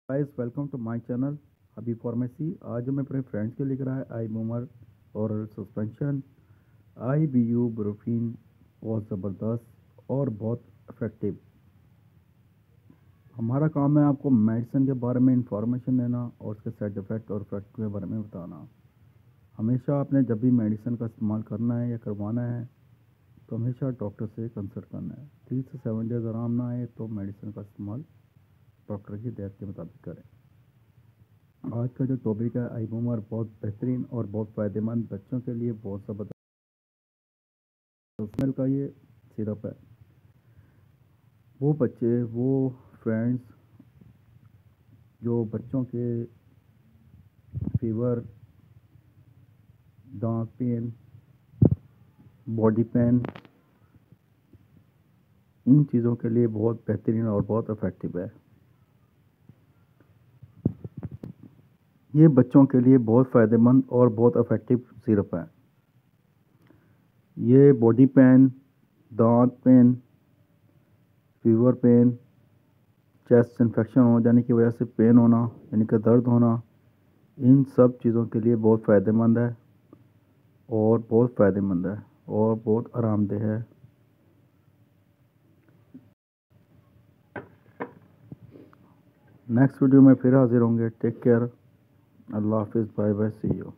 Guys welcome to my channel Abhi Pharmacy. आज मैं अपने फ्रेंड्स के लेकर आया आई मूमर और suspension I B you Brufen. बहुत ज़बरदस्त और बहुत इफ़ेक्टिव। हमारा काम है आपको मेडिसिन के बारे में इंफॉर्मेशन देना और उसके साइड इफ़ेक्ट और इफेक्ट के बारे में बताना। हमेशा आपने जब भी मेडिसिन का इस्तेमाल करना है या करवाना है तो हमेशा डॉक्टर से कंसल्ट करना है। 3 से 7 डेज़ आराम ना आए तो मेडिसिन का इस्तेमाल डॉक्टर की हिदायत के मुताबिक करें। आज का जो टॉपिक है आइबूमर बहुत बेहतरीन और बहुत फ़ायदेमंद बच्चों के लिए बहुत ज़बरदस्त स्मेल का ये सिरप है। वो बच्चे वो फ्रेंड्स जो बच्चों के फीवर, दांत पेन, बॉडी पेन, इन चीज़ों के लिए बहुत बेहतरीन और बहुत इफ़ेक्टिव है। ये बच्चों के लिए बहुत फ़ायदेमंद और बहुत इफ़ेक्टिव सिरप है। ये बॉडी पेन, दांत pain, fever pain, chest infection हो जाने की वजह से पेन होना यानी कि दर्द होना, इन सब चीज़ों के लिए बहुत फ़ायदेमंद है और बहुत फ़ायदेमंद है और बहुत आरामदेह है। नेक्स्ट वीडियो में फिर हाजिर होंगे। Take care. अल्लाह हाफिज़। Bye bye. See you.